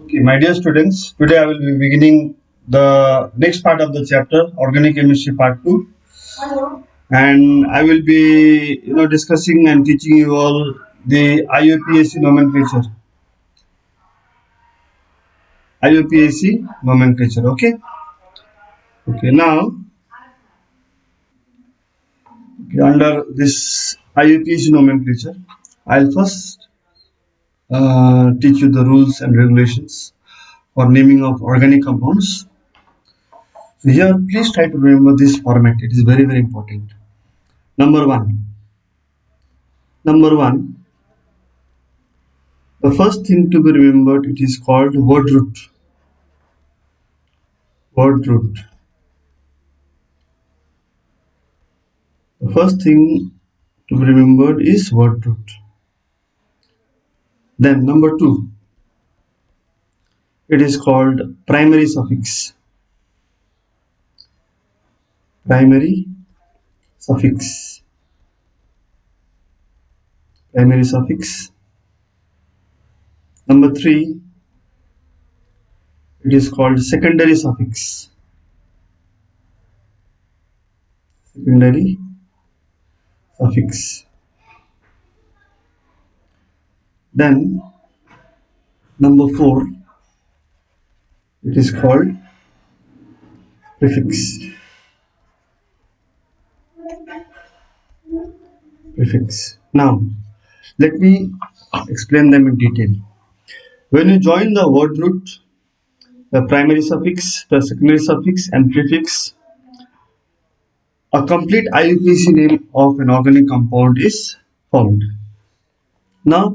Okay, my dear students, today I will be beginning the next part of the chapter, Organic Chemistry Part 2. And I will be, discussing and teaching you all the IUPAC nomenclature. IUPAC nomenclature, okay? Okay, now, under this IUPAC nomenclature, I'll first teach you the rules and regulations for naming of organic compounds. So here, please try to remember this format. It is very, very important. Number one, the first thing to be remembered, it is called word root. Word root. The first thing to be remembered is word root. Then number two, it is called primary suffix. Primary suffix. Primary suffix. Number three, it is called secondary suffix. Secondary suffix. Then number four, it is called prefix. Prefix. Now, let me explain them in detail. When you join the word root, the primary suffix, the secondary suffix and prefix, a complete IUPAC name of an organic compound is formed. Now,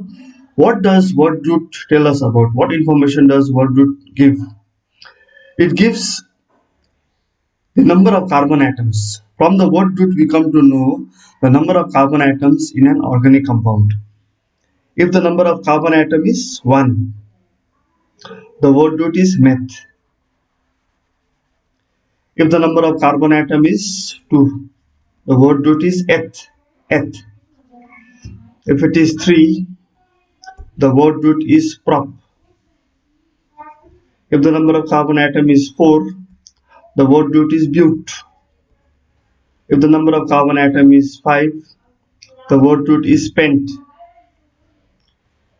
what does word root tell us about? What information does word root give? It gives the number of carbon atoms. From the word root, we come to know the number of carbon atoms in an organic compound. If the number of carbon atom is 1, the word root is meth. If the number of carbon atom is 2, the word root is eth. If it is 3, the word root is prop. If the number of carbon atom is 4, the word root is but. If the number of carbon atom is 5, the word root is pent.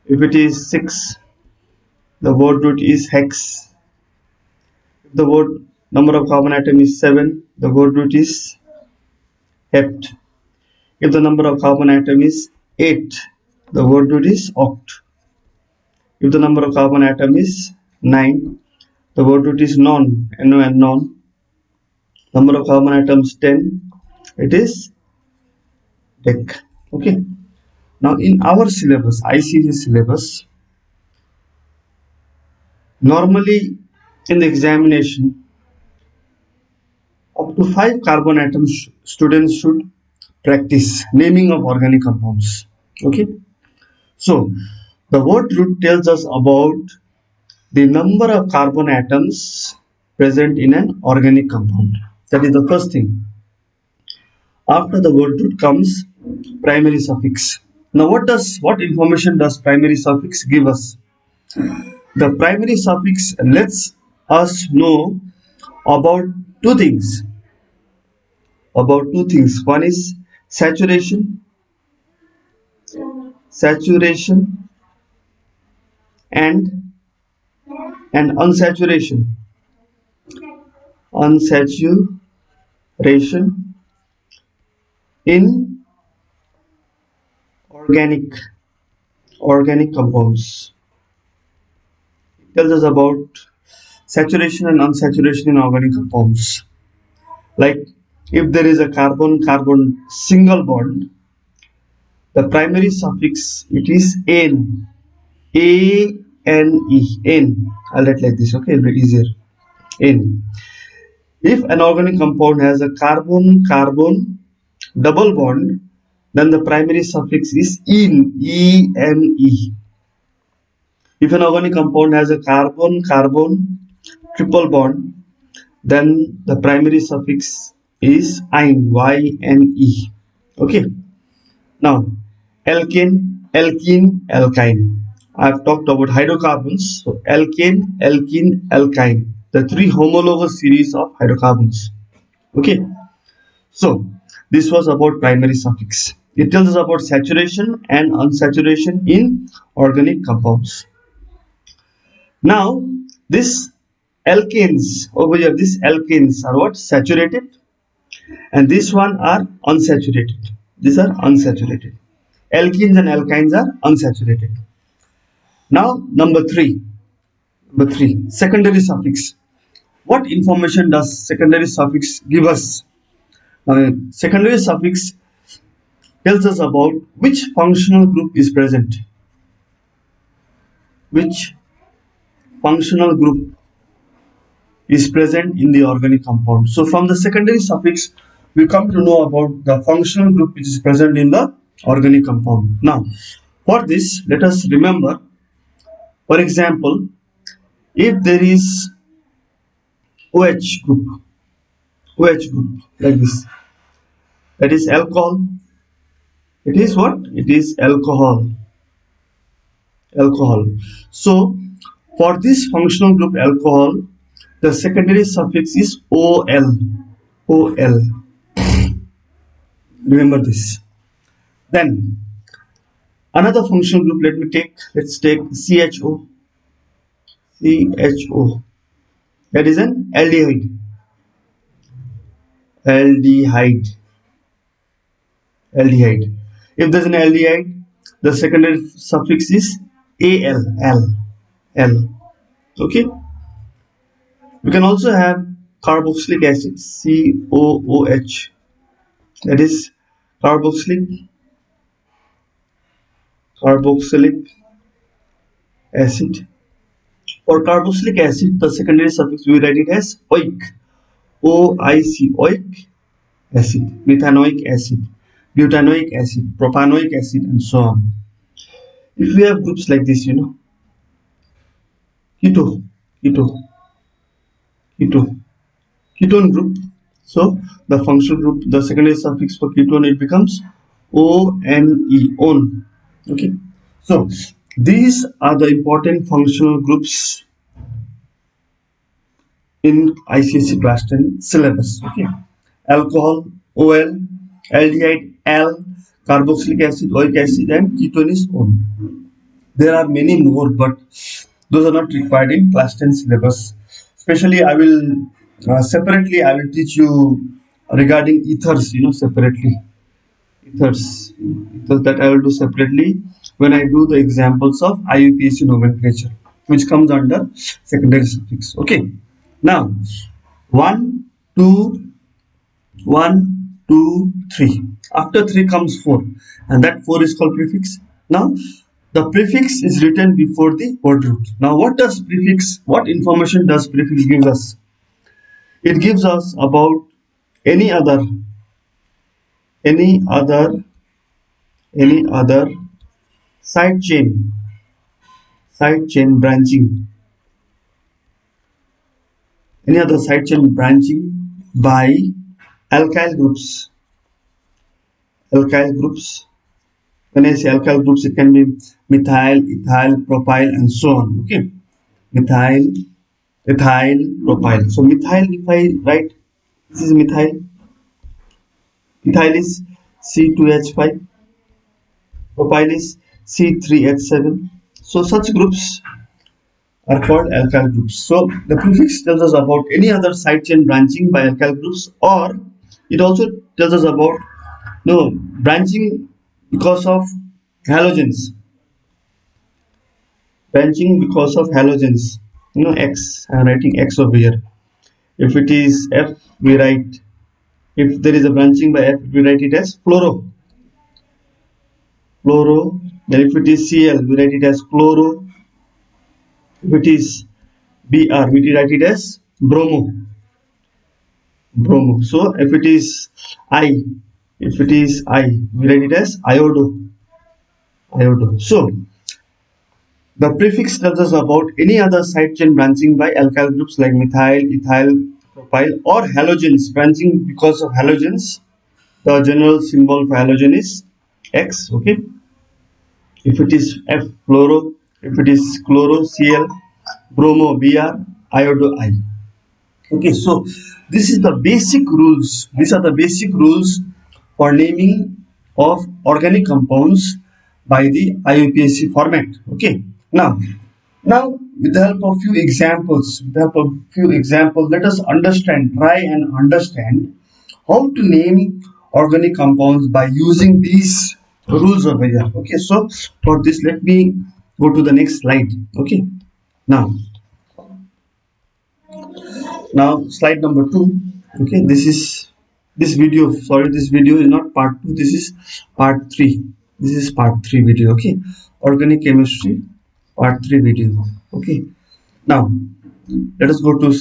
If it is 6, the word root is hex. If the number of carbon atom is 7, the word root is hept. If the number of carbon atom is 8, the word root is oct. If the number of carbon atom is 9, the word root is non, non. Number of carbon atoms 10, it is dec. Okay. Now in our syllabus, ICSE syllabus, normally in the examination, up to 5 carbon atoms students should practice naming of organic compounds. Okay. So the word root tells us about the number of carbon atoms present in an organic compound. That is the first thing. After the word root comes primary suffix. Now what information does primary suffix give us? The primary suffix lets us know about two things. One is saturation and unsaturation. Unsaturation in organic compounds. It tells us about saturation and unsaturation in organic compounds. Like if there is a carbon-carbon single bond, the primary suffix, it is N. A-N-E. N. I'll write like this, okay? It'll be easier. N. If an organic compound has a carbon-carbon double bond, then the primary suffix is ene. E-N-E. If an organic compound has a carbon-carbon triple bond, then the primary suffix is yne. Y-N-E. Okay. Now, alkene, alkyne. I've talked about hydrocarbons. So alkane, alkene, alkyne. The three homologous series of hydrocarbons. Okay. So this was about primary suffix. It tells us about saturation and unsaturation in organic compounds. Now this alkanes over here, these alkanes are what? Saturated, and this one are unsaturated. These are unsaturated. Alkenes and alkynes are unsaturated. Now number three, secondary suffix. What information does secondary suffix give us? Secondary suffix tells us about which functional group is present. Which functional group is present in the organic compound. So from the secondary suffix, we come to know about the functional group which is present in the organic compound. Now, for this, let us remember, for example, if there is OH group, like this, that is alcohol. It is what? It is alcohol. So, for this functional group alcohol, the secondary suffix is OL. Remember this. Then another functional group, let's take CHO. That is an aldehyde. If there's an aldehyde, the secondary suffix is Al. Okay. We can also have carboxylic acid, COOH. That is carboxylic acid. For carboxylic acid, the secondary suffix we write it as oic. Oic acid, methanoic acid, butanoic acid, propanoic acid, and so on. If we have groups like this, ketone group. So the functional group, the secondary suffix for ketone, it becomes ONE, on. Okay. So these are the important functional groups in ICSE class 10 syllabus. Okay. Alcohol, OL, aldehyde, Al, carboxylic acid, oic acid, and ketone is on. There are many more, but those are not required in class 10 syllabus. Especially, I will separately I will teach you regarding ethers. Separately ethers that I will do separately when I do the examples of IUPAC nomenclature, which comes under secondary suffix. Okay. Now, one, two, 3. After 3 comes 4, and that 4 is called prefix. Now, the prefix is written before the word root. Now, what information does prefix give us? It gives us about any other side chain branching, any other side chain branching by alkyl groups. When I say alkyl groups, it can be methyl, ethyl, propyl, and so on. Okay, methyl, ethyl, propyl. So methyl, if I write, this is methyl. Ethyl is C2H5. Propyl is C3H7. So such groups are called alkyl groups. So the prefix tells us about any other side chain branching by alkyl groups, or it also tells us about branching because of halogens. X. I am writing X over here. If it is F, we write. If there is a branching by F, we write it as fluoro. Then if it is Cl, we write it as chloro. If it is Br, we write it as bromo. So if it is I, we write it as iodo. So the prefix tells us about any other side chain branching by alkyl groups like methyl, ethyl, propyl, or halogens branching because of halogens. The general symbol for halogen is X. Okay. If it is F, fluoro. If it is chloro, Cl, bromo, Br, iodo, I. Okay, so this is the basic rules. These are the basic rules for naming of organic compounds by the IUPAC format. Okay, now with the help of few examples, let us try and understand how to name organic compounds by using these rules over here. Okay, so for this, let me go to the next slide. Okay, now slide number 2. Okay, this video is not part 2, this is part 3. This is part 3 video. Okay, organic chemistry part 3 video. Okay, now let us go to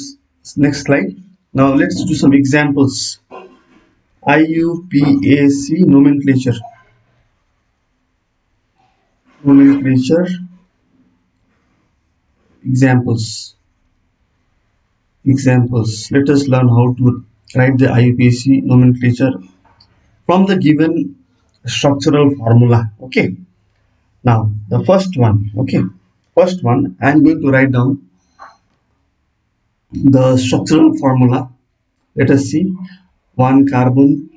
next slide. Now let's do some examples. IUPAC nomenclature examples. Let us learn how to write the IUPAC nomenclature from the given structural formula. Okay, now the first one. I am going to write down the structural formula. Let us see: 1 carbon,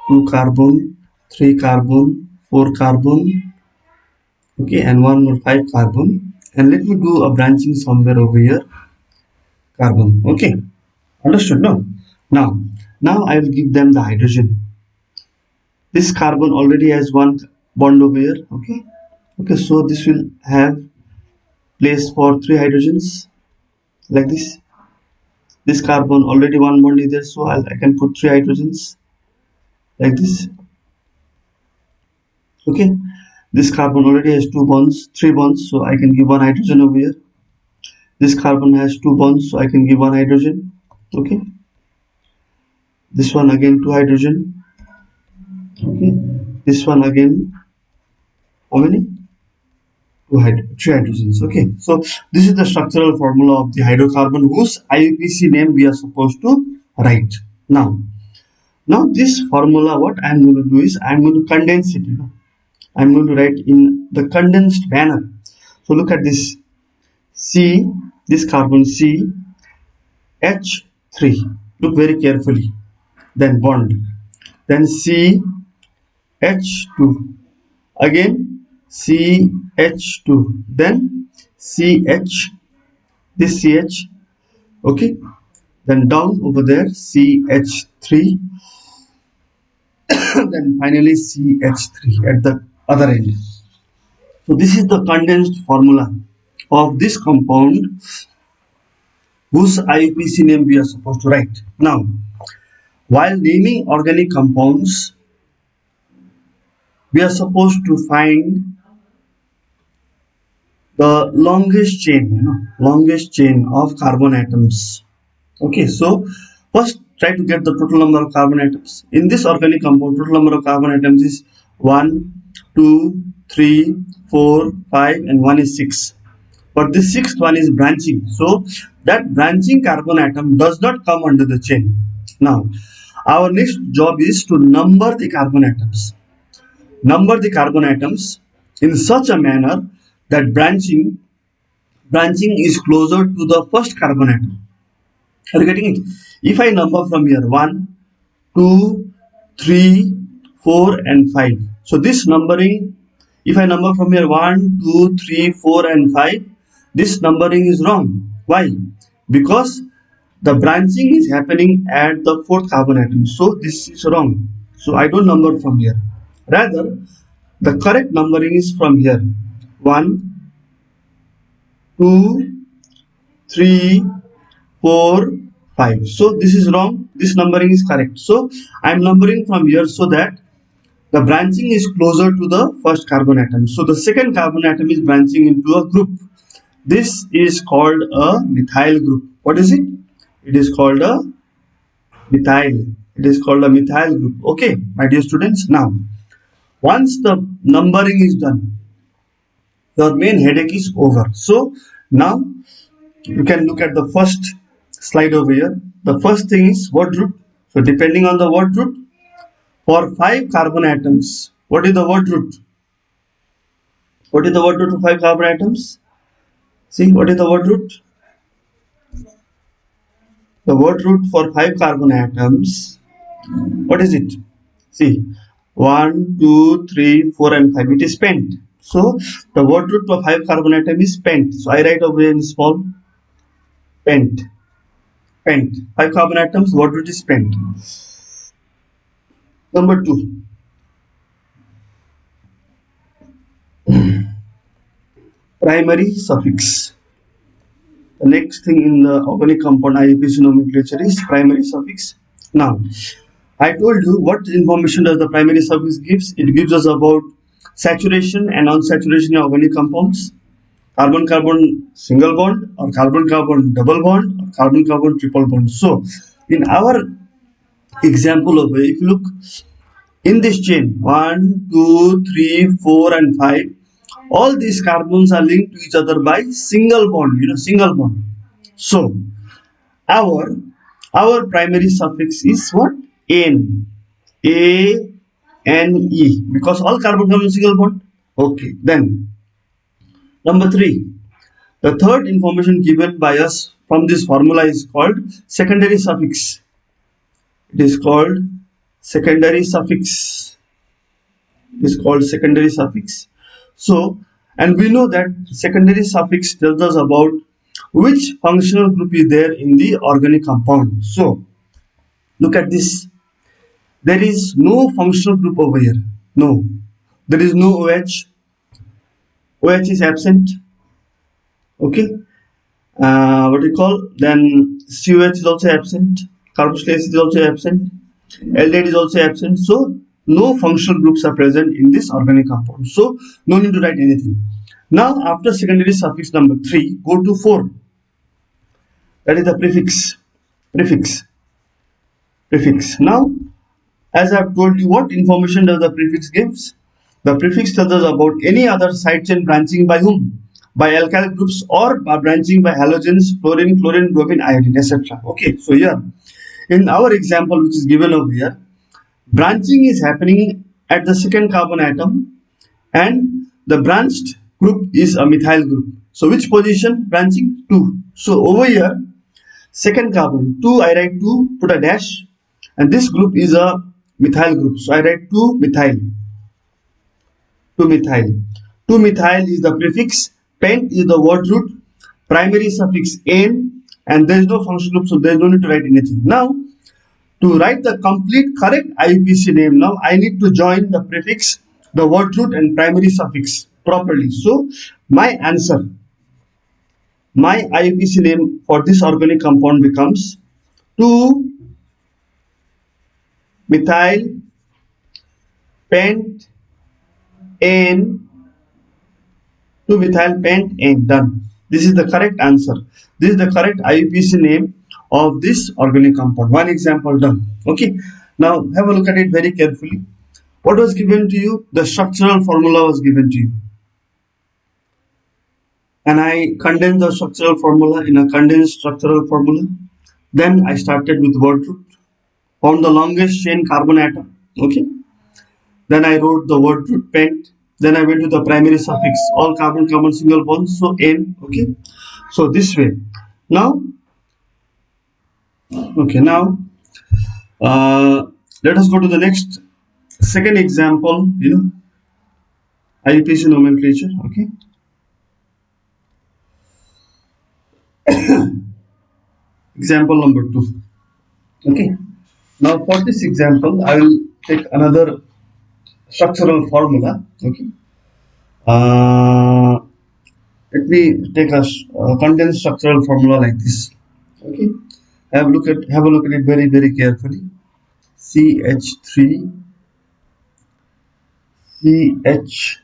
2 carbon, 3 carbon, 4 carbon, okay, and one more 5 carbon. And let me do a branching somewhere over here, carbon. Okay, understood? No. Now I will give them the hydrogen. This carbon already has one bond over here. Okay, so this will have place for 3 hydrogens like this. This carbon already one bond is there, so I can put 3 hydrogens like this. Okay, this carbon already has 3 bonds, so I can give 1 hydrogen over here. This carbon has 2 bonds, so I can give 1 hydrogen. Okay, this one again 2 hydrogen. Okay, this one again, how many? 3 hydrogens. Okay, so this is the structural formula of the hydrocarbon whose IUPAC name we are supposed to write. Now this formula, what I am going to do is I am going to condense it. I am going to write in the condensed manner. So look at this: C, this carbon C, H3. Look very carefully. Then bond. Then C, H2. Again CH2. Then CH. This CH. Okay. Then down over there CH3. Then finally CH3 at the other end. So this is the condensed formula of this compound whose IUPAC name we are supposed to write. Now, while naming organic compounds, we are supposed to find the longest chain of carbon atoms. Okay, so first try to get the total number of carbon atoms. In this organic compound, total number of carbon atoms is 1, 2, 3, 4, 5, and 1 is 6. But the sixth one is branching. So that branching carbon atom does not come under the chain. Now, our next job is to number the carbon atoms. Number the carbon atoms in such a manner that branching is closer to the first carbon atom. Are you getting it? If I number from here 1, 2, 3, 4 and 5. So this numbering, if I number from here 1, 2, 3, 4 and 5, this numbering is wrong. Why? Because the branching is happening at the fourth carbon atom. So this is wrong. So I don't number from here. Rather, the correct numbering is from here. 1, 2, 3, 4, 5. So this is wrong. This numbering is correct. So I am numbering from here so that the branching is closer to the first carbon atom. So the second carbon atom is branching into a group. This is called a methyl group. What is it? It is called a methyl. It is called a methyl group. Okay, my dear students. Now, once the numbering is done, your main headache is over. So now you can look at the first slide over here. The first thing is word root. So depending on the word root, for 5 carbon atoms, what is the word root? What is the word root of 5 carbon atoms? See, what is the word root? The word root for 5 carbon atoms, what is it? See, 1, 2, 3, 4 and 5, it is pent. So, the word root for 5 carbon atom is pent. So, I write over here in small, pent. Pent. 5 carbon atoms, word root is pent. Number 2. Primary suffix. The next thing in the organic compound IUPAC nomenclature is primary suffix. Now, I told you what information does the primary suffix gives. It gives us about saturation and unsaturation in organic compounds, carbon-carbon single bond or carbon-carbon double bond or carbon-carbon triple bond. So, in our example over here, if you look in this chain 1, 2, 3, 4 and 5, all these carbons are linked to each other by single bond, single bond. So, our primary suffix is what? N. A N E, because all carbon come in single bond. Okay, then number 3, the third information given by us from this formula is called secondary suffix. It is called secondary suffix. It is called secondary suffix. So, and we know that secondary suffix tells us about which functional group is there in the organic compound. So, look at this. There is no functional group over here. No. There is no OH. OH is absent. Okay. What do you call? Then COH is also absent. Carboxylic acid is also absent. Aldehyde is also absent. So, no functional groups are present in this organic compound. So, no need to write anything. Now, after secondary suffix number 3, go to 4. That is the prefix. Prefix. Now, as I have told you, what information does the prefix gives? The prefix tells us about any other side chain branching by whom? By alkyl groups or by branching by halogens, fluorine, chlorine, bromine, iodine, etc. Okay, so here, in our example which is given over here, branching is happening at the second carbon atom and the branched group is a methyl group. So which position? Branching 2. So over here, second carbon 2, I write 2, put a dash, and this group is a methyl group. So I write 2-methyl. 2-methyl is the prefix, pent is the word root, primary suffix n, and there is no functional group, so there is no need to write anything. Now, to write the complete correct IUPAC name, now I need to join the prefix, the word root and primary suffix properly. So, my answer, my IUPAC name for this organic compound becomes 2-methyl pent N, 2-methyl pent N. Done. This is the correct answer. This is the correct IUPAC name of this organic compound. One example done. Okay. Now have a look at it very carefully. What was given to you? The structural formula was given to you. And I condensed the structural formula in a condensed structural formula. Then I started with word root. Found the longest chain carbon atom. Okay. Then I wrote the word root pent. Then I went to the primary suffix. All carbon single bonds. So N. Okay. So this way. Now. Okay. Now. Let us go to the next second example. IUPAC nomenclature. Okay. Example number 2. Okay. Now for this example, I will take another structural formula. Okay. Let me take a condensed structural formula like this. Okay. Have a look at it very carefully. CH3 CH,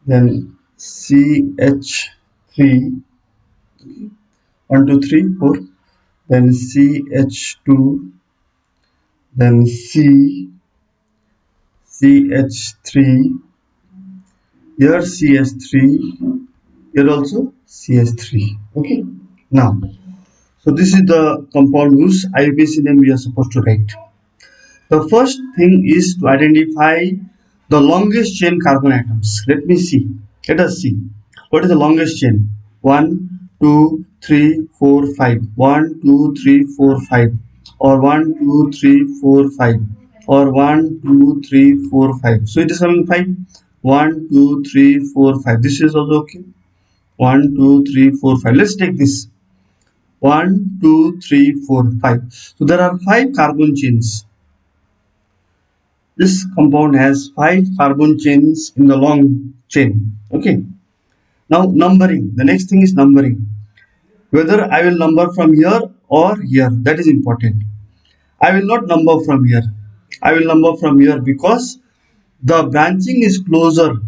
then CH3, 1 2 3 4, then CH2, then CH3, here CH3, here also CH3. Okay. Now, so this is the compound whose IUPAC name we are supposed to write. The first thing is to identify the longest chain carbon atoms. Let us see. What is the longest chain? 1, 2, 3, 4, 5. 1, 2, 3, 4, 5. Or 1, 2, 3, 4, 5. Or 1, 2, 3, 4, 5. So it is coming 5. 1, 2, 3, 4, 5. This is also okay. 1, 2, 3, 4, 5. Let's take this. 1, 2, 3, 4, 5. So there are 5 carbon chains. This compound has 5 carbon chains in the long chain. Okay. Now numbering. The next thing is numbering. Whether I will number from here or here. That is important. I will not number from here. I will number from here because the branching is closer.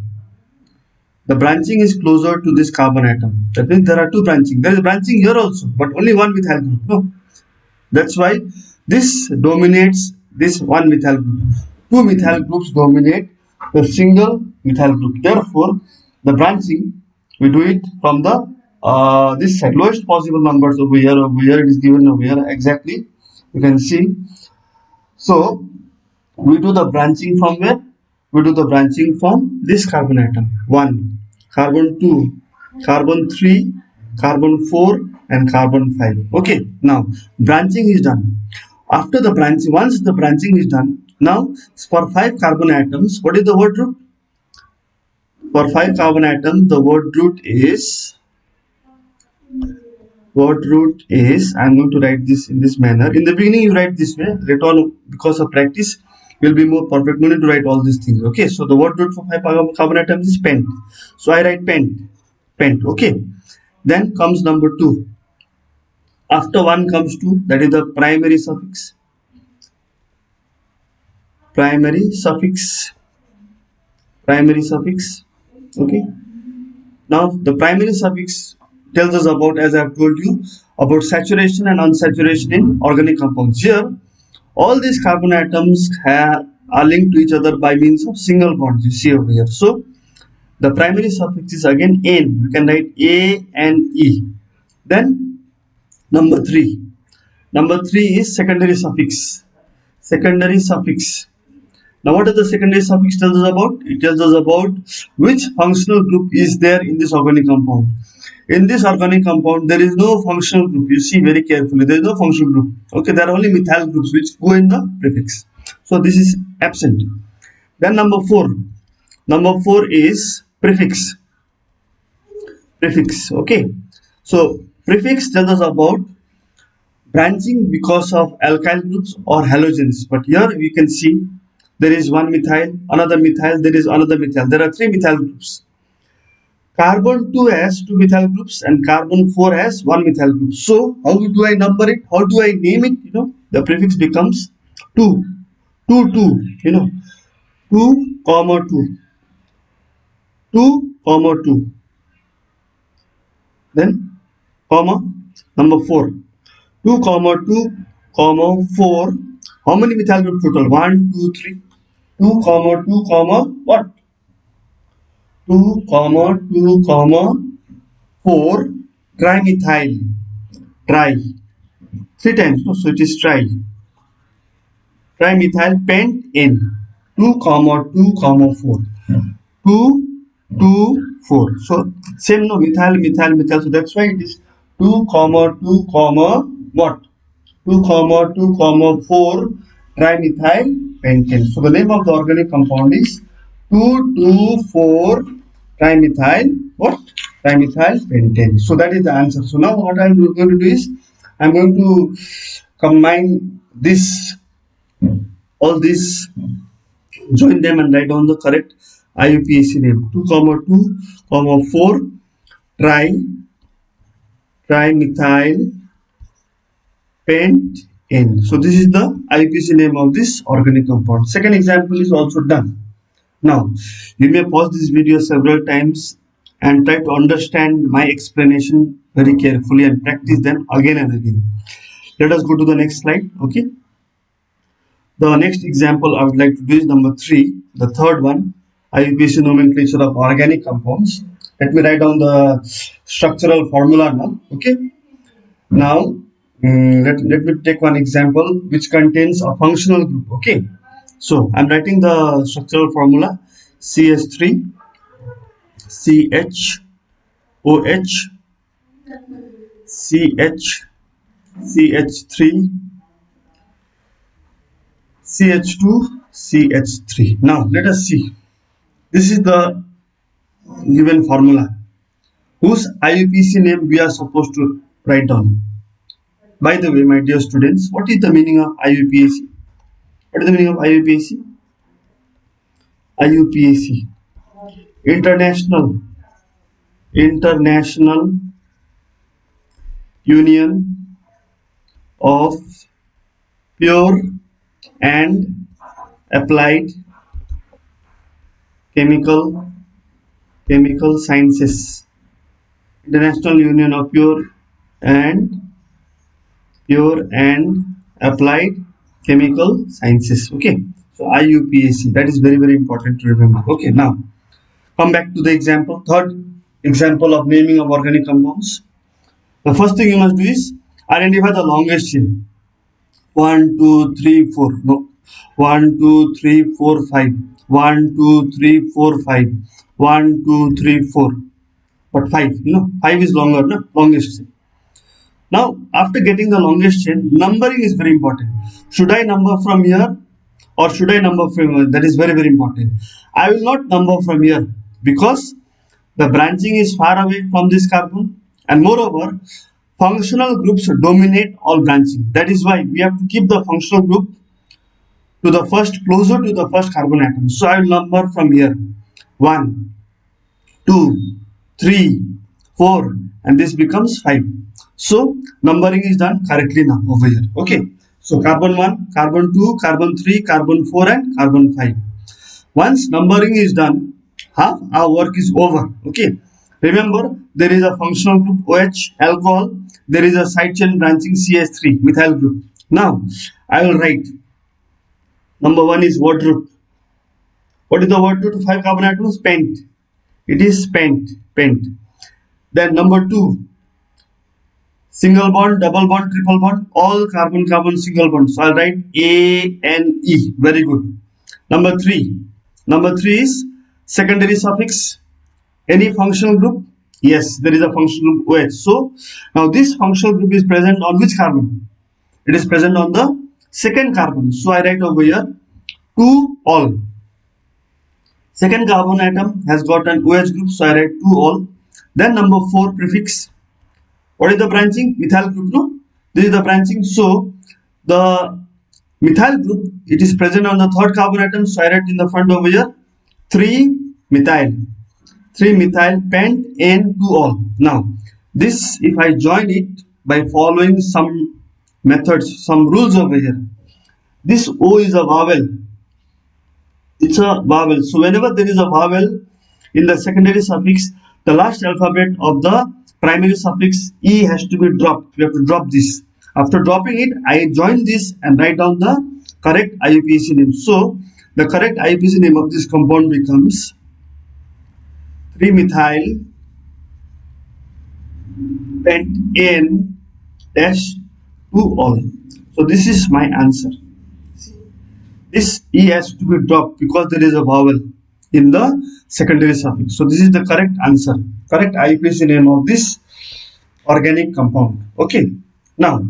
The branching is closer to this carbon atom. That means there are 2 branching. There is branching here also, but only 1 methyl group. No. That's why this dominates this 1 methyl group. 2 methyl groups dominate the single methyl group. Therefore, the branching we do it from the this side. Lowest possible numbers over here. Over here it is given over here exactly. You can see. So we do the branching from where? We do the branching from this carbon atom. 1, carbon 2, carbon 3, carbon 4 and carbon 5. Okay, now branching is done. After the branching, once the branching is done, now for 5 carbon atoms, what is the word root? For 5 carbon atoms, the word root is I'm going to write this in this manner. In the beginning you write this way, later on because of practice will be more perfect. No need to write all these things. Okay, so the word root for 5 carbon atoms is pent. So I write pent. Okay, then comes number 2. After 1 comes 2, that is the primary suffix. Primary suffix. Okay, now the primary suffix tells us about, as I have told you, about saturation and unsaturation in organic compounds. Here all these carbon atoms are linked to each other by means of single bonds, you see over here. So the primary suffix is again N. We can write A and E. Then number 3 is secondary suffix. Now what does the secondary suffix tell us about? It tells us about which functional group is there in this organic compound. In this organic compound, there is no functional group. You see very carefully, there is no functional group. Okay, there are only methyl groups which go in the prefix. So this is absent. Then number 4 is prefix. Okay, so prefix tells us about branching because of alkyl groups or halogens. But here we can see there is 1 methyl, another methyl, there is another methyl. There are 3 methyl groups. Carbon 2 has 2 methyl groups and carbon 4 has 1 methyl group. So how do I number it? How do I name it? The prefix becomes 2. 2, 2, 2, 2. 2, 2. Then comma number 4. 2, 2, 4. How many methyl groups total? 1, 2, 3. 2, 2, what? 2, 2, 4 trimethyl. Tri. 3 times. So it is tri. Trimethyl pent N. 2, 2, 4. 2, 2, 4. So same methyl. So that's why it is 2, 2, what? 2, 2, 4 trimethyl pentane. So the name of the organic compound is 2,2,4 trimethyl what? Trimethyl pentane. So that is the answer. So now what I am going to do is I am going to combine all these, join them and write down the correct IUPAC name. 2, 2, 4 trimethyl pentane. So this is the IUPAC name of this organic compound. Second example is also done. Now you may pause this video several times and try to understand my explanation very carefully and practice them again and again. Let us go to the next slide. Okay, the next example I would like to do is number 3, the third one, IUPAC nomenclature of organic compounds. Let me write down the structural formula now. Okay, now let me take one example which contains a functional group. Okay, so I'm writing the structural formula: CH3 CH OH, CH, CH3, CH2, CH3. Now let us see. This is the given formula whose IUPAC name we are supposed to write down. By the way, my dear students, what is the meaning of IUPAC? What is the meaning of IUPAC? IUPAC, International Union of Pure and Applied Chemical Sciences. International Union of Pure and Applied Chemical Sciences. Okay, so IUPAC, that is very important to remember. Okay, now come back to the example. Third example of naming of organic compounds. The first thing you must do is identify the longest chain. 1, 2, 3, 4. No. 1, 2, 3, 4, 5. 1, 2, 3, 4, 5. 1, 2, 3, 4. But 5, 5 is longer, no? Longest chain. Now, after getting the longest chain, numbering is very important. Should I number from here or should I number from here? That is very important. I will not number from here because the branching is far away from this carbon, and moreover, functional groups dominate all branching. That is why we have to keep the functional group to the first, closer to the first carbon atom. So I will number from here 1, 2, 3, 4, and this becomes 5. So numbering is done correctly now over here. Okay. So carbon 1, carbon 2, carbon 3, carbon 4, and carbon 5. Once numbering is done, half our work is over. Okay. Remember, there is a functional group OH, alcohol. There is a side chain branching CH3, methyl group. Now, I will write. Number 1 is word root. What is the word root of 5 carbon atoms? Pent. It is pent. Then number 2, single bond, double bond, triple bond, all carbon single bond. So I'll write ANE. Very good. Number 3 is secondary suffix. Any functional group? Yes, there is a functional group OH. So now this functional group is present on which carbon? It is present on the second carbon. So I write over here 2 all. Second carbon atom has got an OH group, so I write 2 all. Then number 4, prefix. What is the branching? Methyl group, no? This is the branching. So the methyl group, it is present on the third carbon atom, so I write in the front over here 3 methyl pent N 2 all. Now this, if I join it by following some methods, some rules over here, this O is a vowel. It's a vowel. So whenever there is a vowel in the secondary suffix, the last alphabet of the primary suffix E has to be dropped. We have to drop this. After dropping it, I join this and write down the correct IUPAC name. So the correct IUPAC name of this compound becomes 3-methyl pentane dash 2 all. So this is my answer. This E has to be dropped because there is a vowel in the secondary suffix. So this is the correct answer, correct IUPAC name of this organic compound. Okay. Now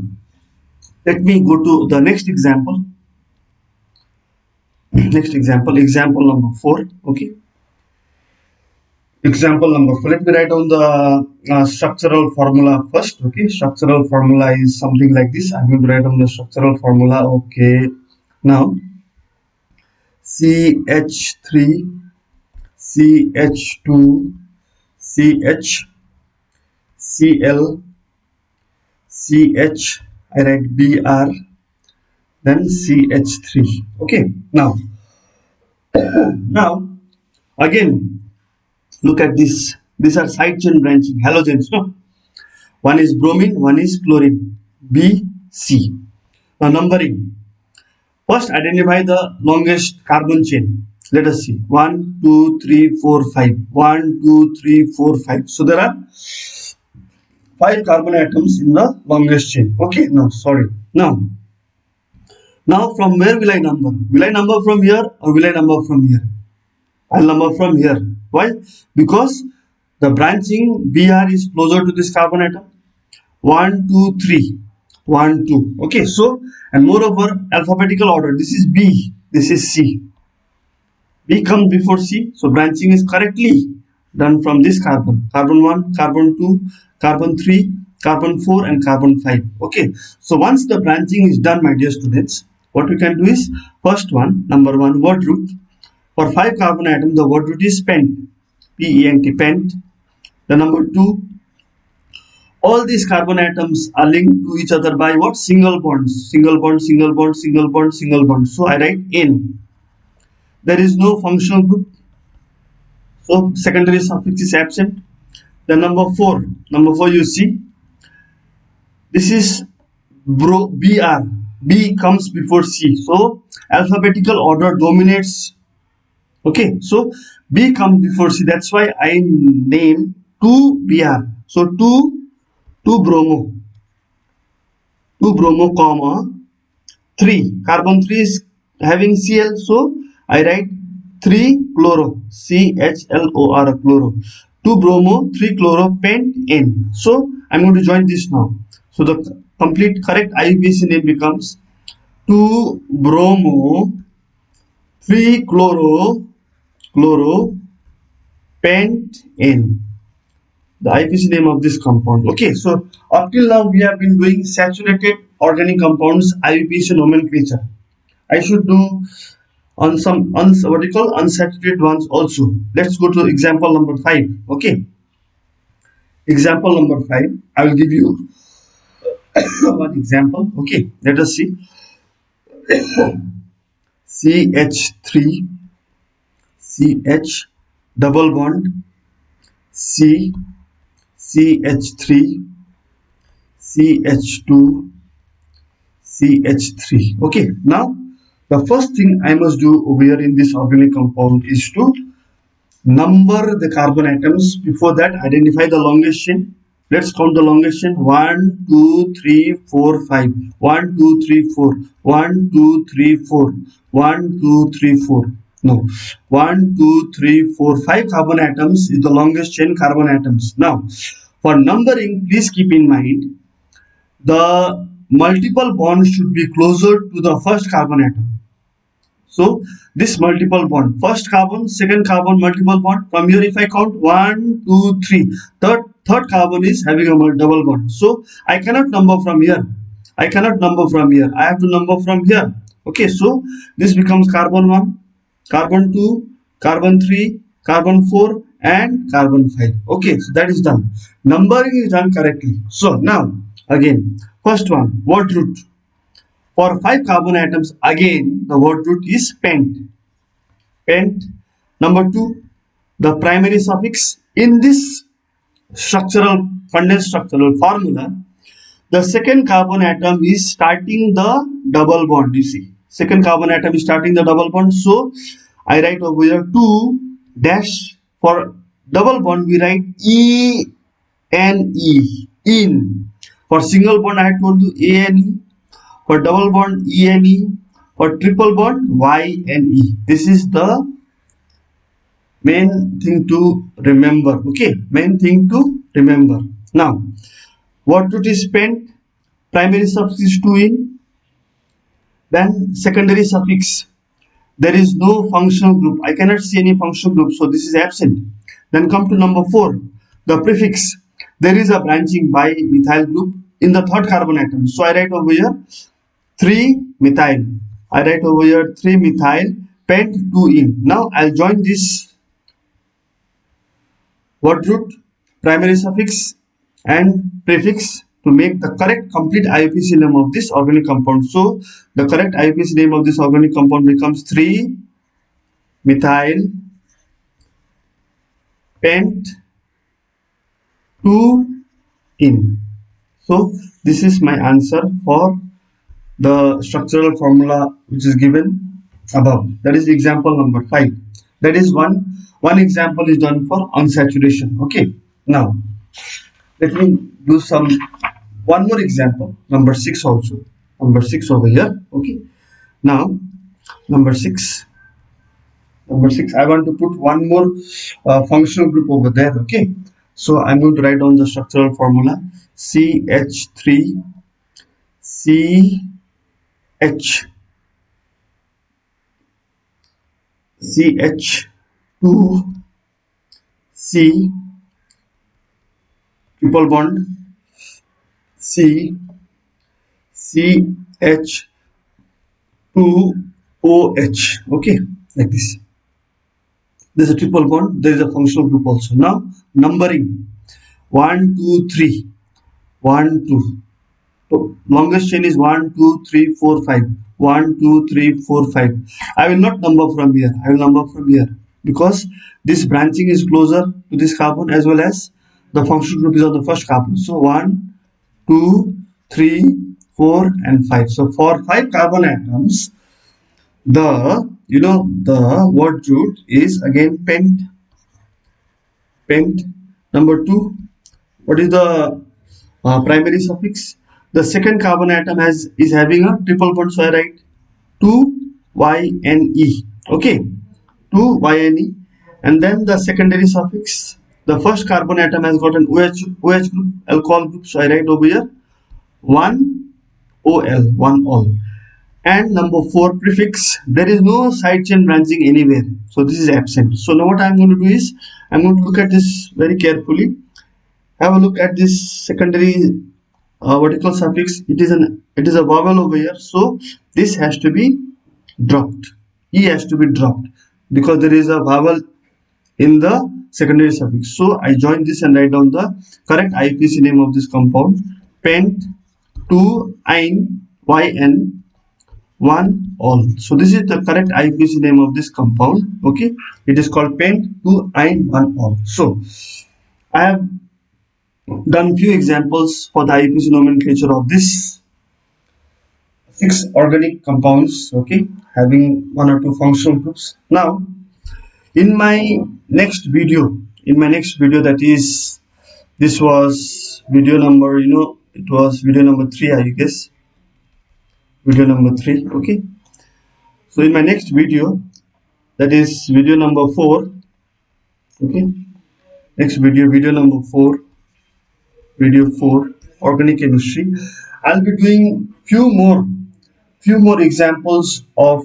let me go to the next example. Example number 4. Okay. Example number 4. Let me write down the structural formula first. Okay. Structural formula is something like this. I'm going to write down the structural formula. Okay. Now CH3, CH2, CH, Cl, CH, I write Br, then CH3. Okay. Now again, look at this. These are side chain branching halogens. No, one is bromine, one is chlorine. B, C. Now numbering. First, identify the longest carbon chain. Let us see. 1, 2, 3, 4, 5. 1, 2, 3, 4, 5. So there are 5 carbon atoms in the longest chain. Okay. No, sorry. Now from where will I number? Will I number from here or will I number from here? I'll number from here. Why? Because The branching Br is closer to this carbon atom. 1, 2, 3. 1, 2. Okay, so, and moreover, alphabetical order. This is B, this is C. B comes before C, so branching is correctly done from this carbon. Carbon 1, carbon 2, carbon 3, carbon 4 and carbon 5. Okay, so once the branching is done, my dear students, what we can do is, first one, number 1, word root. For 5 carbon atom, the word root is pent, P-E-N-T, pent. The number 2, all these carbon atoms are linked to each other by what? Single bonds. Single bond, single bond, single bond, single bond. So I write N. There is no functional group. So secondary suffix is absent. The number 4 you see, this is BR. B comes before C. So alphabetical order dominates. Okay, so B comes before C. That's why I name 2BR. So 2 bromo. 2 bromo comma 3. Carbon 3 is having Cl. So I write 3 chloro, CHLOR, chloro. 2 bromo, 3 chloro, pent, N. So I'm going to join this now. So the complete correct IUPAC name becomes 2 bromo, 3 chloro, pent, N. The IUPAC name of this compound. Okay, so up till now we have been doing saturated organic compounds IUPAC nomenclature. I should do on some what you call unsaturated ones also. Let's go to example number 5. Okay, example number 5, I will give you one example. Okay, let us see. CH3 CH double bond C CH3 CH2 CH3. Okay, now the first thing I must do over here in this organic compound is to number the carbon atoms. Before that, identify the longest chain. Let's count the longest chain. 1, 2, 3, 4, 5. 1, 2, 3, 4. 1, 2, 3, 4. 1, 2, 3, 4. No. 1, 2, 3, 4, 5 carbon atoms is the longest chain carbon atoms. Now, for numbering, please keep in mind the multiple bonds should be closer to the first carbon atom. So this multiple bond, first carbon, second carbon, multiple bond. From here, if I count 1, 2, 3, third carbon is having a double bond. So I cannot number from here. I cannot number from here. I have to number from here. Okay, so this becomes carbon 1, carbon 2, carbon 3, carbon 4, and carbon 5. Okay, so that is done. Numbering is done correctly. So now again, first one, word root. For 5 carbon atoms, again the word root is pent. Pent. Number 2, the primary suffix. In this structural, condensed structural formula, the second carbon atom is starting the double bond. You see, second carbon atom is starting the double bond. So I write over here 2 dash. For double bond, we write E-N-E. In. For single bond, I told you A-N-E. For double bond, E-N-E. For triple bond, Y-N-E. This is the main thing to remember. Okay, main thing to remember. Now, word root is pent. Primary suffix is 2 in. Then secondary suffix. There is no functional group. I cannot see any functional group, so this is absent. Then come to number 4, the prefix. There is a branching by methyl group in the third carbon atom. So I write over here 3 methyl. I write over here 3 methyl, pent 2 in. Now I'll join this word root, primary suffix, and prefix to make the correct complete IUPAC name of this organic compound. So the correct IUPAC name of this organic compound becomes 3 methyl, pent 2 in. So this is my answer for the structural formula which is given above. That is example number 5. That is one example is done for unsaturation. Okay, now let me do one more example, number 6 also. Number 6 over here. Okay, now number 6. Number 6, I want to put one more functional group over there. Okay, so I'm going to write down the structural formula CH3 CH CH2 C triple bond C CH2 OH. Okay, like this. There's a triple bond. There is a functional group also. Now numbering 1, 2, 3. 1, 2. So longest chain is 1, 2, 3, 4, 5. 1, 2, 3, 4, 5. I will not number from here. I will number from here because this branching is closer to this carbon as well as the functional group is on the first carbon. So 1, 2, 3, 4, and 5. So for 5 carbon atoms, the word root is again pent. Pent. Number 2, what is the primary suffix? The second carbon atom is having a triple bond, so I write 2YNE. Okay, 2YNE. And then the secondary suffix, the first carbon atom has got an OH group, alcohol group, so I write over here 1OL, 1OL. And number 4, prefix, there is no side chain branching anywhere, so this is absent. So now what I'm going to do is I'm going to look at this very carefully. Have a look at this secondary vertical suffix. It is a vowel over here, so this has to be dropped. E has to be dropped because there is a vowel in the secondary suffix. So I join this and write down the correct IUPAC name of this compound: pent 2-ine YN 1-ol. So this is the correct IUPAC name of this compound. Okay, it is called pent 2-ine 1-ol. So I have done few examples for the IUPAC nomenclature of this 6 organic compounds, okay, having 1 or 2 functional groups. Now in my next video, that is, this was video number, it was video number 3, I guess, video number 3. Okay, so in my next video, that is video number 4. Okay, next video number 4, video 4, organic chemistry, I'll be doing few more examples of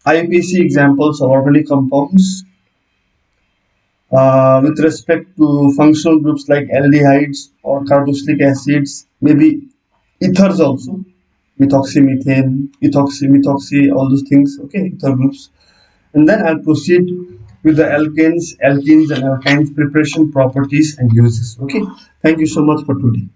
IUPAC examples of organic compounds with respect to functional groups like aldehydes or carboxylic acids, maybe ethers also, methoxymethane, methoxy, all those things. Okay, ether groups. And then I'll proceed with the alkenes and alkynes preparation, properties and uses. Okay, thank you so much for today.